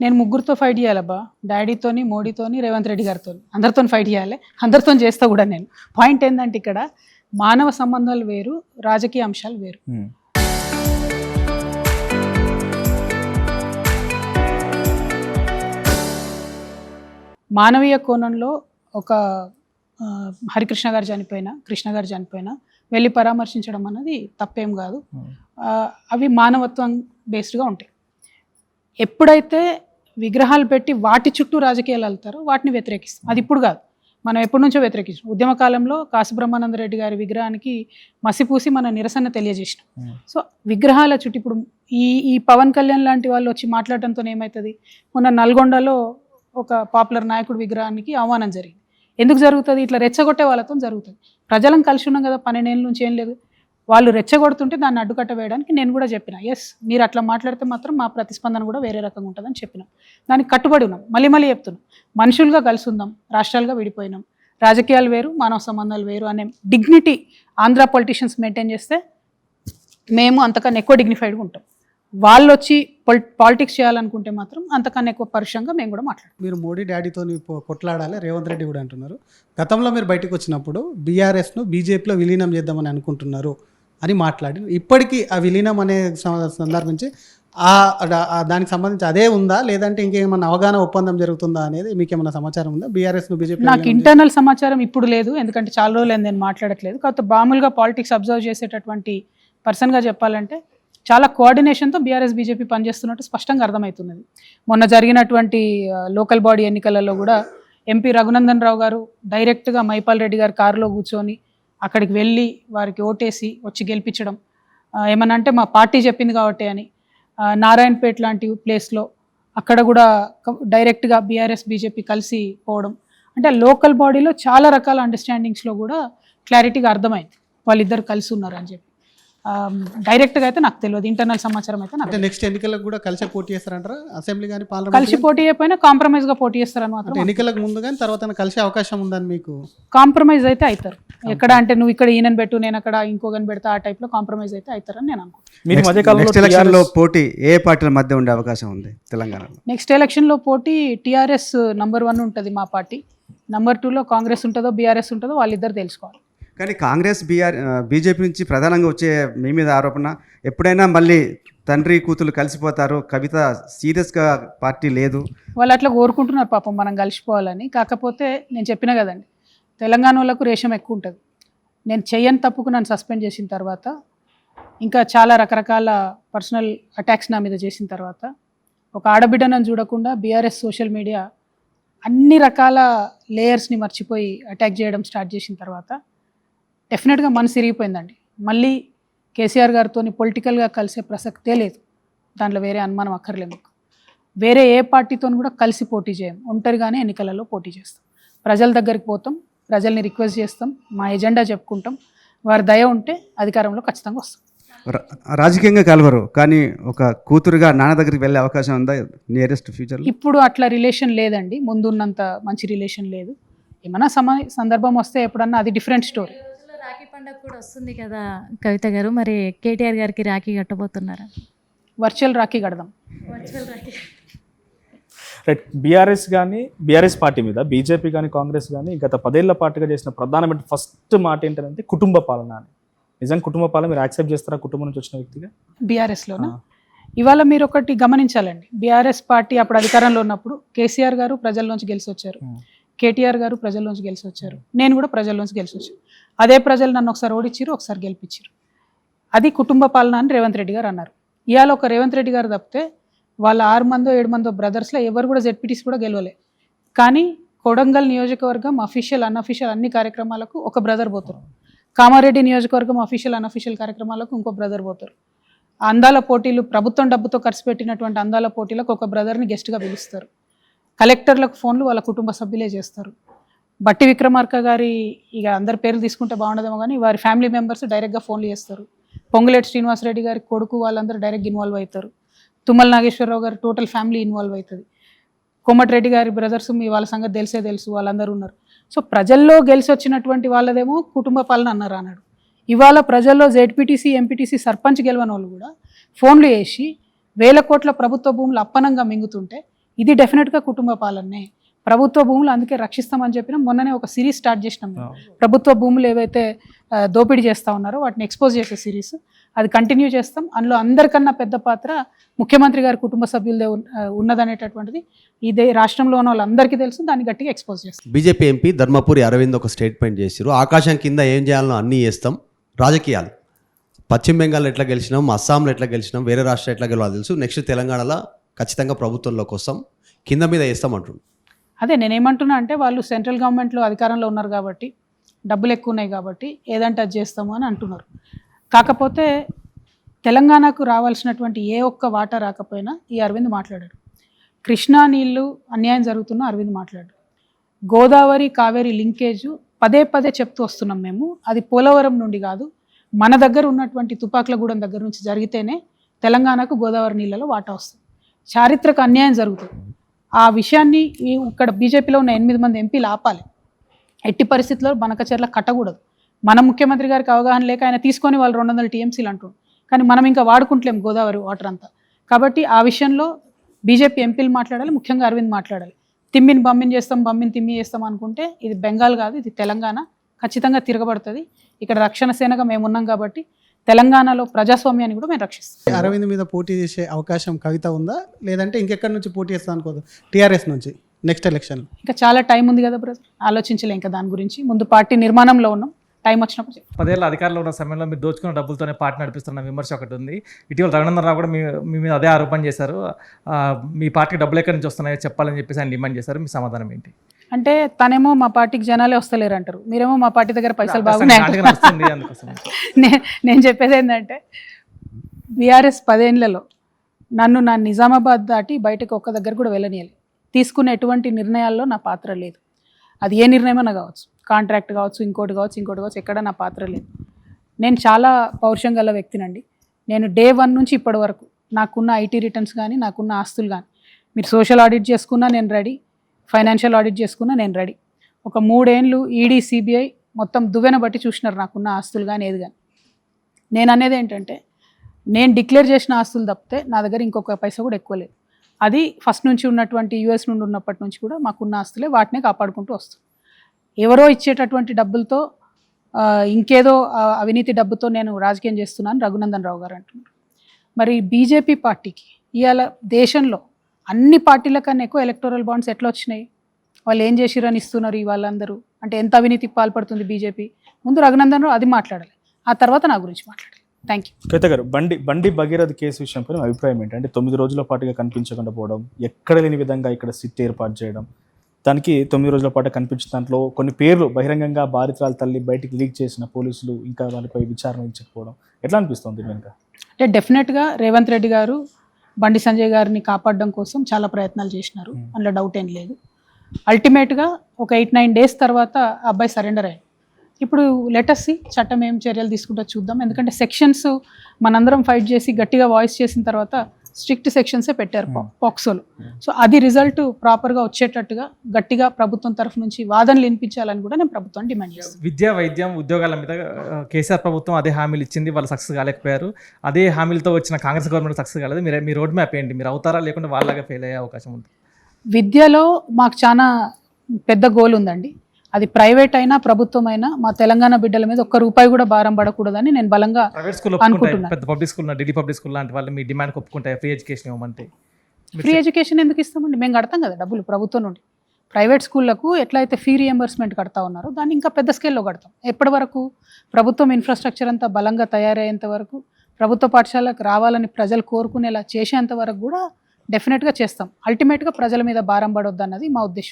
నేను ముగ్గురితో ఫైట్ చేయాలబ్బా. డాడీతోని, మోడీతోని, రేవంత్ రెడ్డి గారితోని. అందరితోని ఫైట్ చేయాలి. అందరితోని చేస్తా కూడా నేను. పాయింట్ ఏంటంటే ఇక్కడ మానవ సంబంధాలు వేరు, రాజకీయ అంశాలు వేరు. మానవీయ కోణంలో ఒక హరికృష్ణ గారు చనిపోయినా, కృష్ణ గారు చనిపోయినా వెళ్ళి పరామర్శించడం అన్నది తప్పేం కాదు. అవి మానవత్వం బేస్డ్గా ఉంటాయి. ఎప్పుడైతే విగ్రహాలు పెట్టి వాటి చుట్టూ రాజకీయాలు వెళ్తారో వాటిని వ్యతిరేకిస్తాం. అది ఇప్పుడు కాదు, మనం ఎప్పటి నుంచో వ్యతిరేకిస్తాం. ఉద్యమ కాలంలో కాశీ బ్రహ్మానంద రెడ్డి గారి విగ్రహానికి మసిపూసి మన నిరసన తెలియజేసినాం. సో విగ్రహాల చుట్టూ ఇప్పుడు ఈ పవన్ కళ్యాణ్ లాంటి వాళ్ళు వచ్చి మాట్లాడటంతో ఏమవుతుంది? మొన్న నల్గొండలో ఒక పాపులర్ నాయకుడు విగ్రహానికి అవమానం జరిగింది. ఎందుకు జరుగుతుంది? ఇట్లా రెచ్చగొట్టే వాళ్ళతో జరుగుతుంది. ప్రజలను కలిసి ఉన్నాం కదా, 12 ఏళ్ళ నుంచి ఏం లేదు. వాళ్ళు రెచ్చగొడుతుంటే దాన్ని అడ్డుకట్ట వేయడానికి నేను కూడా చెప్పిన, ఎస్ మీరు అట్లా మాట్లాడితే మాత్రం మా ప్రతిస్పందన కూడా వేరే రకంగా ఉంటుందని చెప్పినాం. దానికి కట్టుబడి ఉన్నాం. మళ్ళీ చెప్తున్నాం, మనుషులుగా కలిసి ఉందాం, రాష్ట్రాలుగా విడిపోయినాం. రాజకీయాలు వేరు, మానవ సంబంధాలు వేరు అనే డిగ్నిటీ ఆంధ్ర పొలిటీషియన్స్ మెయింటైన్ చేస్తే మేము అంతకన్నా ఎక్కువ డిగ్నిఫైడ్గా ఉంటాం. వాళ్ళు వచ్చి పాలిటిక్స్ చేయాలనుకుంటే మాత్రం అంతకన్నా ఎక్కువ పరుషంగా మేము కూడా మాట్లాడాం. మీరు మోడీ డాడీతో కొట్లాడాలి, రేవంత్ రెడ్డి కూడా అంటున్నారు. గతంలో మీరు బయటకు వచ్చినప్పుడు బీఆర్ఎస్ను బీజేపీలో విలీనం చేద్దామని అనుకుంటున్నారు అని మాట్లాడి, ఇప్పటికీ ఆ విలీనం అనే సందర్భించి దానికి సంబంధించి అదే ఉందా, లేదంటే ఇంకేమన్నా అవగాహన ఒప్పందం జరుగుతుందా అనేది మీకు ఏమైనా సమాచారం ఉందా? బీఆర్ఎస్ను బీజేపీ నాకు ఇంటర్నల్ సమాచారం ఇప్పుడు లేదు, ఎందుకంటే చాలా రోజులు నేను మాట్లాడట్లేదు. కాకపోతే మామూలుగా పాలిటిక్స్ అబ్జర్వ్ చేసేటటువంటి పర్సన్గా చెప్పాలంటే చాలా కోఆర్డినేషన్తో బీఆర్ఎస్ బీజేపీ పనిచేస్తున్నట్టు స్పష్టంగా అర్థమవుతున్నది. మొన్న జరిగినటువంటి లోకల్ బాడీ ఎన్నికలలో కూడా ఎంపీ రఘునందన్ రావు గారు డైరెక్ట్గా మైపాల్ రెడ్డి గారి కారులో కూర్చొని అక్కడికి వెళ్ళి వారికి ఓటేసి వచ్చి గెలిపించడం, ఏమన్నా అంటే మా పార్టీ చెప్పింది కాబట్టి అని. నారాయణపేట లాంటి ప్లేస్లో అక్కడ కూడా డైరెక్ట్గా బీఆర్ఎస్ బీజేపీ కలిసి పోవడం, అంటే లోకల్ బాడీలో చాలా రకాల అండర్స్టాండింగ్స్లో కూడా క్లారిటీగా అర్థమైంది వాళ్ళిద్దరు కలిసి ఉన్నారు అని చెప్పి. డైరెక్ట్గా అయితే నాకు తెలియదు, ఇంటర్నల్ సమాచారం అయితే నాకు. నెక్స్ట్ ఎన్నికలకు కూడా కలిసి పోటీ చేస్తారంటారా? అసెంబ్లీ కానీ పార్లమెంట్ కలిసి పోటీ అయిపోయినా కాంప్రమైజ్గా పోటీ చేస్తారని మాత్రం. ఎన్నికలకు ముందు కానీ తర్వాత కలిసే అవకాశం ఉందని మీకు? కాంప్రమైజ్ అయితే అవుతారు. ఎక్కడ అంటే నువ్వు ఇక్కడ ఈయనని పెట్టు, నేను అక్కడ ఇంకోగని పెడతా, ఆ టైప్లో కాంప్రమైజ్ అయితే అవుతారని నేను అనుకుంటున్నాను. పోటీ ఏ పార్టీల మధ్య ఉండే అవకాశం ఉంది తెలంగాణలో? నెక్స్ట్ ఎలక్షన్లో పోటీ టీఆర్ఎస్ నంబర్ 1 ఉంటుంది మా పార్టీ, నంబర్ 2లో కాంగ్రెస్ ఉంటుందో బీఆర్ఎస్ ఉంటుందో వాళ్ళిద్దరు తెలుసుకోవాలి. కానీ కాంగ్రెస్ బీజేపీ నుంచి ప్రధానంగా వచ్చే మీ మీద ఆరోపణ, ఎప్పుడైనా మళ్ళీ తండ్రి కూతురు కలిసిపోతారు, కవిత సీరియస్గా పార్టీ లేదు, వాళ్ళు అట్లా కోరుకుంటున్నారు పాపం మనం కలిసిపోవాలని. కాకపోతే నేను చెప్పిన కదండి, తెలంగాణ వాళ్ళకు రేషం ఎక్కువ ఉంటుంది. నేను చెయ్యని తప్పుకు నన్ను సస్పెండ్ చేసిన తర్వాత, ఇంకా చాలా రకరకాల పర్సనల్ అటాక్స్ నా మీద చేసిన తర్వాత, ఒక ఆడబిడ్డనని చూడకుండా బీఆర్ఎస్ సోషల్ మీడియా అన్ని రకాల లేయర్స్ని మర్చిపోయి అటాక్ చేయడం స్టార్ట్ చేసిన తర్వాత డెఫినెట్గా మనసు ఇరిగిపోయిందండి. మళ్ళీ కేసీఆర్ గారితో పొలిటికల్గా కలిసే ప్రసక్తే లేదు, దాంట్లో వేరే అనుమానం అక్కర్లేదు. వేరే ఏ పార్టీతో కూడా కలిసి పోటీ చేయం, ఒంటరిగానే ఎన్నికలలో పోటీ చేస్తాం. ప్రజల దగ్గరికి పోతాం, ప్రజల్ని రిక్వెస్ట్ చేస్తాం, మా ఎజెండా చెప్పుకుంటాం, వారి దయ ఉంటే అధికారంలో ఖచ్చితంగా వస్తాం. రాజకీయంగా కలవరు, కానీ ఒక కూతురుగా నాన్న దగ్గరికి వెళ్ళే అవకాశం ఉందా నియరెస్ట్ ఫ్యూచర్? ఇప్పుడు అట్లా రిలేషన్ లేదండి, ముందున్నంత మంచి రిలేషన్ లేదు. ఏమైనా సందర్భం వస్తే ఎప్పుడన్నా అది డిఫరెంట్ స్టోరీ. రాఖీ పండుగ కూడా వస్తుంది కదా కవిత గారు, మరి కేటీఆర్ గారికి రాఖీ కట్టబోతున్నారా? వర్చువల్ రాఖీ కడదాం. Virtual Rakhi. Right. BRS party మీద బీజేపీ కానీ కాంగ్రెస్ కానీ గత 10 ఏళ్ల పాటుగా చేసిన ప్రధానమైన ఫస్ట్ మాట ఏంటంటే కుటుంబ పాలన అని. నిజంగా కుటుంబ పాలన మీరు యాక్సెప్ట్ చేస్తారా కుటుంబం నుంచి వచ్చిన వ్యక్తిగా? బీఆర్ఎస్లోనా? ఇవాళ మీరు ఒకటి గమనించాలండి, బీఆర్ఎస్ పార్టీ అప్పుడు అధికారంలో ఉన్నప్పుడు కేసీఆర్ గారు ప్రజల్లోంచి గెలిచి వచ్చారు, కేటీఆర్ గారు ప్రజల్లోంచి గెలిచి వచ్చారు, నేను కూడా ప్రజల్లోంచి గెలిచి వచ్చాను. అదే ప్రజలు నన్ను ఒకసారి ఓడిచ్చిరు, ఒకసారి గెలిపించారు. అది కుటుంబ పాలన అని రేవంత్ రెడ్డి గారు అన్నారు. ఇవాళ ఒక రేవంత్ రెడ్డి గారు తప్పితే వాళ్ళ 6 మందో 7 మందో బ్రదర్స్లో ఎవరు కూడా జెడ్పీటీసీ కూడా గెలవలే. కానీ కొడంగల్ నియోజకవర్గం అఫీషియల్ అన్అఫీషియల్ అన్ని కార్యక్రమాలకు ఒక బ్రదర్ పోతారు. కామారెడ్డి నియోజకవర్గం అఫీషియల్ అన్అఫీషియల్ కార్యక్రమాలకు ఇంకో బ్రదర్ పోతారు. అందాల పోటీలు, ప్రభుత్వం డబ్బుతో ఖర్చు పెట్టినటువంటి అందాల పోటీలకు ఒక బ్రదర్ని గెస్ట్గా పిలుస్తారు. కలెక్టర్లకు ఫోన్లు వాళ్ళ కుటుంబ సభ్యులే చేస్తారు. బట్టి విక్రమార్క గారి, ఇక అందరి పేర్లు తీసుకుంటే బాగుండదేమో కానీ వారి ఫ్యామిలీ మెంబర్స్ డైరెక్ట్గా ఫోన్లు చేస్తారు. పొంగులేటి శ్రీనివాసరెడ్డి గారి కొడుకు వాళ్ళందరూ డైరెక్ట్ ఇన్వాల్వ్ అవుతారు. తుమ్మల నాగేశ్వరరావు గారు టోటల్ ఫ్యామిలీ ఇన్వాల్వ్ అవుతుంది. కోమటిరెడ్డి గారి బ్రదర్స్ మీ వాళ్ళ సంగతి తెలుసు, వాళ్ళందరూ ఉన్నారు. సో ప్రజల్లో గెలిచి వచ్చినటువంటి వాళ్ళదేమో కుటుంబ పాలన అన్నాడు. ఇవాళ ప్రజల్లో జెడ్పీటీసీ ఎంపీటీసీ సర్పంచ్ గెలవని వాళ్ళు కూడా ఫోన్లు చేసి 1000 కోట్ల ప్రభుత్వ భూములు అప్పనంగా మింగుతుంటే ఇది డెఫినెట్గా కుటుంబ పాలనే. ప్రభుత్వ భూములు అందుకే రక్షిస్తామని చెప్పిన మొన్ననే ఒక సిరీస్ స్టార్ట్ చేసినాం మేము. ప్రభుత్వ భూములు ఏవైతే దోపిడీ చేస్తూ ఉన్నారో వాటిని ఎక్స్పోజ్ చేసే సిరీస్, అది కంటిన్యూ చేస్తాం. అందులో అందరికన్నా పెద్ద పాత్ర ముఖ్యమంత్రి గారి కుటుంబ సభ్యులదే ఉన్నదనేటటువంటిది ఇదే రాష్ట్రంలో ఉన్న వాళ్ళందరికీ తెలుసు. దాన్ని గట్టిగా ఎక్స్పోజ్ చేస్తాం. బీజేపీ ఎంపీ ధర్మపురి అరవింద్ ఒక స్టేట్మెంట్ చేశారు, ఆకాశం కింద ఏం చేయాలనో అన్నీ చేస్తాం, రాజకీయాలు పశ్చిమ బెంగాల్ ఎట్లా గెలిచినాం, అస్సాంలో ఎట్లా గెలిచినాం, వేరే రాష్ట్రం ఎట్లా గెలవాలో తెలుసు, నెక్స్ట్ తెలంగాణలో ఖచ్చితంగా ప్రభుత్వంలోకి వస్తాం, కింద మీద వేస్తాం అంటుండ్రు. అదే నేనేమంటున్నా అంటే వాళ్ళు సెంట్రల్ గవర్నమెంట్లో అధికారంలో ఉన్నారు కాబట్టి, డబ్బులు ఎక్కువ ఉన్నాయి కాబట్టి ఏదంటే అది చేస్తాము అని అంటున్నారు. కాకపోతే తెలంగాణకు రావాల్సినటువంటి ఏ ఒక్క వాటా రాకపోయినా ఈ అరవింద్ మాట్లాడాడు. కృష్ణా నీళ్లు అన్యాయం జరుగుతున్నా అరవింద్ మాట్లాడాడు. గోదావరి కావేరి లింకేజ్ పదే పదే చెప్తూ వస్తున్నాం మేము. అది పోలవరం నుండి కాదు, మన దగ్గర ఉన్నటువంటి తుపాకులగూడెం దగ్గర నుంచి జరిగితేనే తెలంగాణకు గోదావరి నీళ్ళలో వాటా వస్తుంది. చారిత్రక అన్యాయం జరుగుతుంది. ఆ విషయాన్ని ఇక్కడ బీజేపీలో ఉన్న 8 మంది ఎంపీలు ఆపాలి. ఎట్టి పరిస్థితుల్లో బనకచెర్ల కట్టకూడదు. మన ముఖ్యమంత్రి గారికి అవగాహన లేక ఆయన తీసుకొని వాళ్ళు 200 టీఎంసీలు అంటున్నారు, కానీ మనం ఇంకా వాడుకుంటలేం గోదావరి వాటర్ అంతా. కాబట్టి ఆ విషయంలో బీజేపీ ఎంపీలు మాట్లాడాలి, ముఖ్యంగా అరవింద్ మాట్లాడాలి. తిమ్మిని బమ్మిని చేస్తాం, బమ్మిని తిమ్మి చేస్తాం అనుకుంటే ఇది బెంగాల్ కాదు, ఇది తెలంగాణ. ఖచ్చితంగా తిరగబడుతుంది. ఇక్కడ రక్షణ సేనగా మేము ఉన్నాం కాబట్టి తెలంగాణలో ప్రజాస్వామ్యాన్ని కూడా మేము రక్షిస్తాం. అరవింద్ మీద పోటీ చేసే అవకాశం కవిత ఉందా, లేదంటే ఇంకెక్కడి నుంచి పోటీ చేస్తా అనుకోదు టీఆర్ఎస్ నుంచి నెక్స్ట్ ఎలక్షన్? ఇంకా చాలా టైం ఉంది కదా బ్రదర్, ఆలోచించలే ఇంకా దాని గురించి. ముందు పార్టీ నిర్మాణంలో ఉన్నాం, టైం వచ్చినప్పుడు చెప్తాం. 10 ఏళ్ళ అధికారంలో ఉన్న సమయంలో మీరు దోచుకున్న డబ్బులతోనే పార్టీ నడిపిస్తున్న విమర్శ ఒకటి ఉంది. ఇటీవల రఘునందన్ రావు కూడా మీ మీద అదే ఆరోపణ చేశారు. మీ పార్టీకి డబ్బులు ఎక్కడి నుంచి వస్తున్నాయో చెప్పాలని చెప్పేసి ఆయన డిమాండ్ చేశారు. మీ సమాధానం ఏంటి? అంటే తనేమో మా పార్టీకి జనాలే వస్తలేరు అంటారు, మీరేమో మా పార్టీ దగ్గర పైసలు బాగున్నాయి అంటారు. వస్తుంది అందుకోసం. నేను చెప్పేది ఏంటంటే బీఆర్ఎస్ 10 ఏళ్లలో నన్ను నా నిజామాబాద్ దాటి బయటకు ఒక్క దగ్గర కూడా వెళ్ళనియాలి. తీసుకునే ఎటువంటి నిర్ణయాల్లో నా పాత్ర లేదు. అది ఏ నిర్ణయమైనా కావచ్చు, కాంట్రాక్ట్ కావచ్చు, ఇంకోటి కావచ్చు, ఎక్కడ నా పాత్ర లేదు. నేను చాలా పౌరుషం గల వ్యక్తినండి. నేను డే 1 నుంచి ఇప్పటి వరకు నాకున్న ఐటీ రిటర్న్స్ కానీ, నాకున్న ఆస్తులు కానీ, మీరు సోషల్ ఆడిట్ చేసుకున్నా నేను రెడీ, ఫైనాన్షియల్ ఆడిట్ చేసుకున్నా నేను రెడీ. ఒక 3 ఏళ్ళు ఈడీ సిబిఐ మొత్తం దువ్వెన బట్టి చూసినారు నాకున్న ఆస్తులు కానీ ఏది కానీ. నేను అనేది ఏంటంటే నేను డిక్లేర్ చేసిన ఆస్తులు తప్పితే నా దగ్గర ఇంకొక పైసా కూడా ఎక్కువ లేదు. అది ఫస్ట్ నుంచి ఉన్నటువంటి యూఎస్ నుండి ఉన్నప్పటి నుంచి కూడా మాకున్న ఆస్తులే, వాటినే కాపాడుకుంటూ వస్తుంది. ఎవరో ఇచ్చేటటువంటి డబ్బులతో ఇంకేదో అవినీతి డబ్బుతో నేను రాజకీయం చేస్తున్నాను రఘునందన్ రావు గారు అంటున్నారు. మరి బీజేపీ పార్టీకి ఇవాళ దేశంలో అన్ని పార్టీల కన్నా ఎక్కువ ఎలక్టోరల్ బాండ్స్ ఎట్లా వచ్చినాయి? వాళ్ళు ఏం చేసిరని ఇస్తున్నారు వాళ్ళందరూ? అంటే ఎంత అవినీతికి పాల్పడుతుంది బీజేపీ? ముందు రఘునందన్ రావు అది మాట్లాడాలి, ఆ తర్వాత నా గురించి మాట్లాడాలి. Thank you. కవిత గారు, బండి భగీరథ కేసు విషయంపై మీ అభిప్రాయం ఏంటంటే 9 రోజుల పాటుగా కనిపించకుండా పోవడం, ఎక్కడ లేని విధంగా ఇక్కడ సిట్ ఏర్పాటు చేయడం, దానికి 9 రోజుల పాటు కనిపించిన దాంట్లో కొన్ని పేర్లు బహిరంగంగా బాధితురాల తల్లి బయటికి లీక్ చేసిన పోలీసులు ఇంకా వాళ్ళపై విచారణ ఇచ్చకపోవడం ఎట్లా అనిపిస్తుంది వెనుక? అంటే డెఫినెట్గా రేవంత్ రెడ్డి గారు బండి సంజయ్ గారిని కాపాడడం కోసం చాలా ప్రయత్నాలు చేసినారు, అందులో డౌట్ ఏం లేదు. అల్టిమేట్గా ఒక 8-9 డేస్ తర్వాత ఆ అబ్బాయి సరెండర్ అయ్యాడు. ఇప్పుడు లెటస్ సి చట్టం ఏం చర్యలు తీసుకుంటో చూద్దాం. ఎందుకంటే సెక్షన్స్ మనందరం ఫైట్ చేసి గట్టిగా వాయిస్ చేసిన తర్వాత స్ట్రిక్ట్ సెక్షన్సే పెట్టారు పాక్సోలో. సో అది రిజల్ట్ ప్రాపర్గా వచ్చేటట్టుగా గట్టిగా ప్రభుత్వం తరఫు నుంచి వాదనలు వినిపించాలని కూడా నేను ప్రభుత్వాన్ని డిమాండ్ చేస్తాను. విద్య, వైద్యం, ఉద్యోగాల మీద కేసీఆర్ ప్రభుత్వం అదే హామీలు ఇచ్చింది, వాళ్ళు సక్సెస్ కాలేకపోయారు. అదే హామీలతో వచ్చిన కాంగ్రెస్ గవర్నమెంట్ సక్సెస్ కాలేదు. మీ రోడ్ మ్యాప్ ఏంటి? మీరు అవుతారా లేకుంటే వాళ్ళగా ఫెయిల్ అయ్యే అవకాశం ఉంది? విద్యలో మాకు చాలా పెద్ద గోల్ ఉందండి. అది ప్రైవేట్ అయినా ప్రభుత్వం అయినా మా తెలంగాణ బిడ్డల మీద ఒక్క రూపాయి కూడా భారం పడకూడదని నేను బలంగా ప్రైవేట్ స్కూల్ అనుకుంటున్నాను. పెద్ద public school, Delhi public school లాంటి వాళ్ళు మీ డిమాండ్ ఒప్పుకుంటాయి ఫ్రీ ఎడ్యుకేషన్ ఇవ్వమంటే? ఫ్రీ ఎడ్యుకేషన్ ఎందుకు ఇస్తామండి? మేము కడతాం కదా డబ్బులు ప్రభుత్వం నుండి. ప్రైవేట్ స్కూళ్ళకు ఎట్లయితే ఫీ రియంబర్స్మెంట్ కడతా ఉన్నారో దాన్ని ఇంకా పెద్ద స్కేల్లో కడతాం. ఎప్పటి వరకు ప్రభుత్వం ఇన్ఫ్రాస్ట్రక్చర్ అంతా బలంగా తయారయ్యేంత వరకు, ప్రభుత్వ పాఠశాలకు రావాలని ప్రజలు కోరుకునేలా చేసేంత వరకు కూడా డెఫినెట్గా చేస్తాం. అల్టిమేట్గా ప్రజల మీద భారం పడొద్దు అన్నది మా ఉద్దేశం.